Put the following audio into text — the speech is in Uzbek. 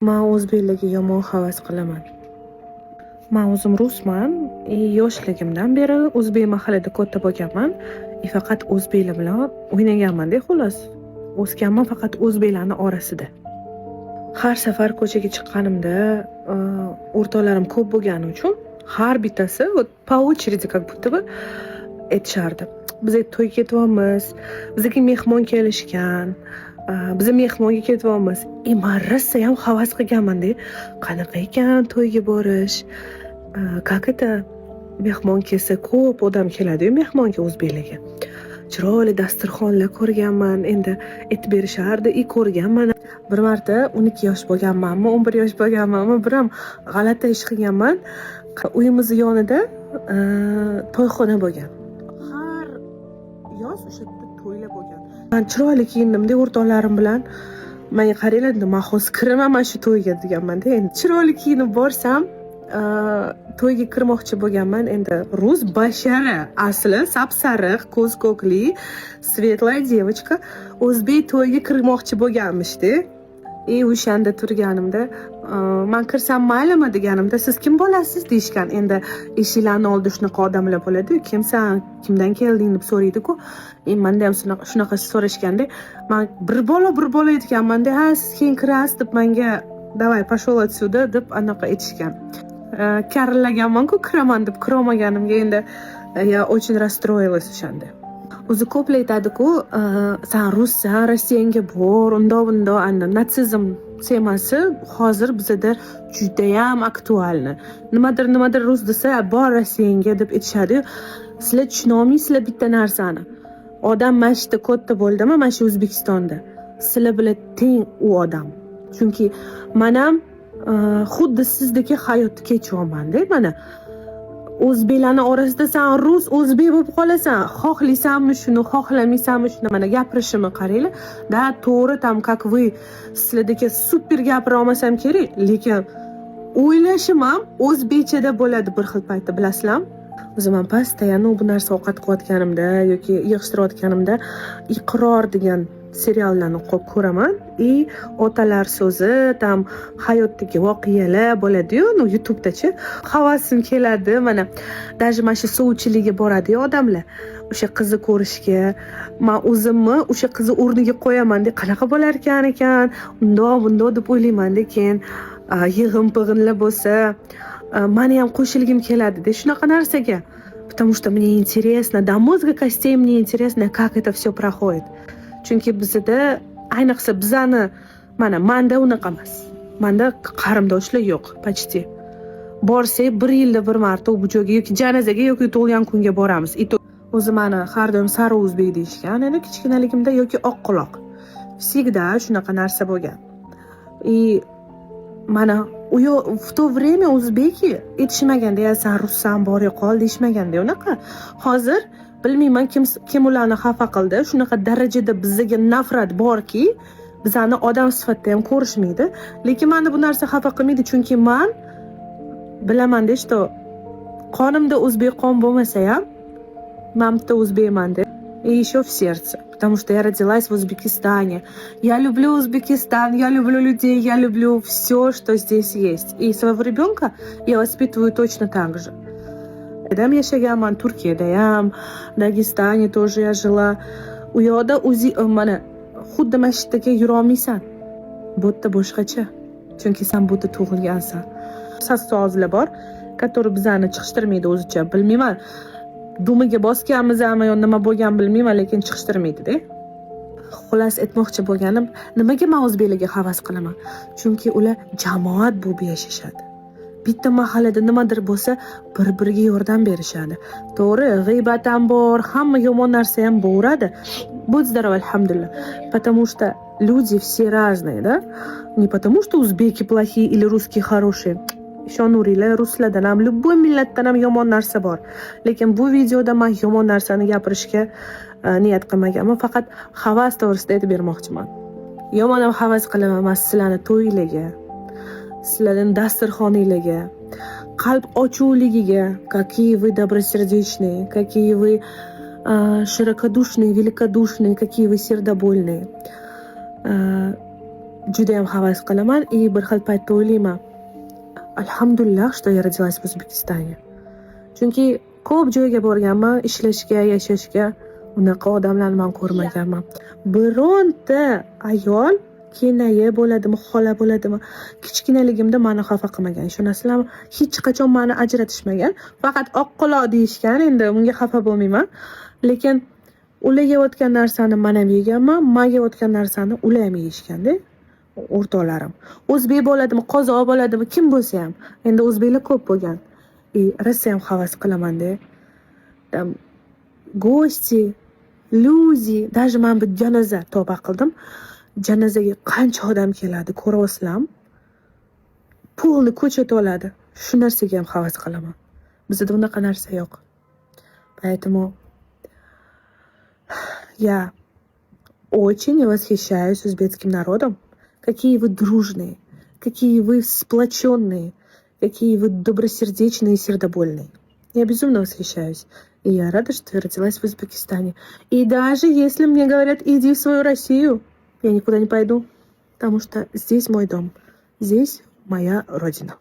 Men o'zbeklarga yomon havas qilaman. Men o'zim rusman, yoshligimdan beri o'zbek mahallada katta bo'lganman. Faqat o'zbeklar bilan o'ynaganman-da, xolos. O'sganman faqat o'zbeklarning orasida. Har safar ko'chaga chiqqanimda o'rtoqlarim ko'p bo'lgani uchun har bittasi по очереди как будто бы aytishardi. Biz to'yga ketyapmiz, bizga mehmon kelishgan. Biz mehmonga ketyapmiz. Men rosa ham havas qilganman-da. Qanaqa ekan to'yga borish? Как это? Mehmon kelsa ko'p odam keladi-yu mehmonga o'zbeklarga. Chiroyli dasturxonlar ko'rganman. Endi aytib berishardi, ko'rganman. Bir marta 12 yosh bo'lganmanmi, 11 yosh bo'lganmanmi, bir ham g'alati ish qilganman. Uyimiz yonida to'yxona bo'lgan. Har yoz o'sha yerda to'ylar bo'lgan. Men chiroyli kiyindimda o'rtoqlarim bilan. Menga qaranglar, men hozir kiraman mana shu to'yga deganman-da. Endi chiroyli kiyinib borsam, to'yga kirmoqchi bo'lganman. Endi rus bashara, asli sapsariq, ko'z ko'kli, svetlaya девочка o'zbek to'yga kirmoqchi bo'lganmish-da. O'shanda turganimda, men kirsam maylimi deganimda, siz kim bo'lasiz deyishgan. Endi eshiklarni oldida shunaqa odamlar bo'ladi-ku, kimsan, kimdan kelding deb so'raydi-ku. Menda ham shunaqa so'rashganda, men bir bola aytganman-da, ha siz keyin kirasiz deb menga davay pashol отсюда deb anaqa aytishgan. Karillaganman-ku, kiraman deb kirolmaganimga endi я очень расстроилась o'shanda. O'zi ko'plar aytadi-ku, sen russan, Rossiyaga bor, unda natsizm temasi hozir bizda juda ham aktualni. Nimadir rus desa, bor Rossiyaga deb aytishadi-yu. Sizlar tushuna olmaysizlar bitta narsani. Odam mana shu yerda katta bo'ldimi, mana shu O'zbekistonda. Sizlar bilan teng u odam. Chunki men ham xuddi sizdek hayotni kechyapman-da, mana. O'zbeklarning orasida sen rus, o'zbek bo'lib qolasan. Xohlaysanmi shuni, xohlamaysanmi shuni, mana gapirishimni qaranglar. Da, to'g'ri, tam как вы sizlardagi super gapira olmasam kerak, lekin o'ylashim ham o'zbekchada bo'ladi bir xil paytda, bilasizlarmi? O'zim ham postoyanno bu narsa ovqat qilayotganimda yoki yig'ishtirayotganimda Iqror degan seriallarni ko'raman. Otalar so'zi, tam hayotdagi voqealar bo'ladi-yu, YouTube'dachi. Havasim keladi, mana даже mana shu sovchilikka boradi odamlar. O'sha qizni ko'rishga, men o'zimni o'sha qizni o'rniga qo'yaman-da, qanaqa bo'lar ekan, bundoq deb o'ylayman-da, keyin yig'im-pig'inlar bo'lsa, meni ham qo'shilgim keladi-da shunaqa narsaga. Потому что мне интересно, до мозга костей мне интересно, как это все проходит. Chunki bizda ayniqsa bizani manda unaqa emas. Manda qarindoshlar yo'q, почти. Borsak bir yilda bir marta bu joyga yoki janozaga yoki tug'ilgan kunga boramiz. O'zi meni har doim sari o'zbek deyishgan, endi kichkinaligimda yoki oq quloq. Всегда shunaqa narsa bo'lgan. Mana в то время o'zbeki aytishmaganda, "Ya sen russan, bor qol" deyishmaganda unaqa. Hozir bilmayman kim ularni xafa qildi. Shunaqa darajada bizga nafrat borki, bizani odam sifatida ham ko'rishmaydi. Lekin meni bu narsa xafa qilmaydi, chunki men bilaman-da, что qonimda o'zbek qon bo'lmasa ham, men bitta o'zbekman-da. И еще в сердце, потому что я родилась в Узбекистане. Я люблю Узбекистан, я люблю людей, я люблю все, что здесь есть. И своего ребенка я воспитываю точно так же. Там yashaganman, Turkiyada ham, Dagestanda тоже я жила. U yoqda mana xuddi masjidga yura olmaysan. Bu yerda boshqacha. Chunki sen bu yerda tug'ilgansan. Sozlar bor, которые bizani chiqishtirmaydi o'zicha. Bilmayman. Dumiga bosganmizmi yo nima bo'lgan bilmayman, lekin chiqishtirmaydi-da. Xolos aytmoqchi bo'lganim, nimaga men o'zbeklarga havas qilaman? Chunki ular jamoat bo'lib yashashadi. Bitta mahallada nimadir bo'lsa, bir-biriga yordam berishadi. To'g'ri, g'iybat ham bor, hamma yomon narsa ham bo'ladi. Будь здоров, alhamdulillah. Потому что люди все разные, да? Не потому что узбеки плохие или русские хорошие. Ishoninglar, ruslardan ham, любой millatdan ham yomon narsa bor. Lekin bu videoda men yomon narsani gapirishga niyat qilmaganman, faqat havas to'g'risida aytib bermoqchiman. Yomon ham havas qilaman men sizlarning to'ylarga, sizlarning dasturxoninglarga, qalb ochuvligiga, какие вы добросердечные, какие вы широкодушные, великодушные, какие вы сердобольные. judayam havas qilaman. И bir xil paytda o'ylayman, alhamdulillah, что я родилась в O'zbekistане. Chunki ko'p joyga borganman, ishlashga, yashashga, unaqa odamlarni men ko'rmaganman. Bironta ayol kenayi bo'ladimi, xola bo'ladimi, kichkinaligimda meni xafa qilmagan. Ishonasizlarmi? Hech qachon meni ajratishmagan. Faqat oq quloq deyishgan, endi unga xafa bo'lmayman. Lekin ular yeyotgan narsani men ham yeganman, men yeyotgan narsani ular ham yeyishganda, o'rtoqlarim. O'zbek bo'ladimi, qozoq bo'ladimi, kim bo'lsa ham. Endi o'zbeklar ko'p bo'lgan. Rosa ham havas qilaman-da. Go'shti, luzi, даже men bir janoza tavba qildim. Janozaga qancha odam keladi, ko'ryapsizlarmi? Pulni ko'cha to'ladi. Shu narsaga ham havas qilaman. Bizda unaqa narsa yo'q. Поэтому я очень восхищаюсь узбекским народом. Какие вы дружные, какие вы сплоченные, какие вы добросердечные и сердобольные. Я безумно восхищаюсь. И я рада, что я родилась в Узбекистане. И даже если мне говорят, иди в свою Россию, я никуда не пойду, потому что здесь мой дом, здесь моя родина.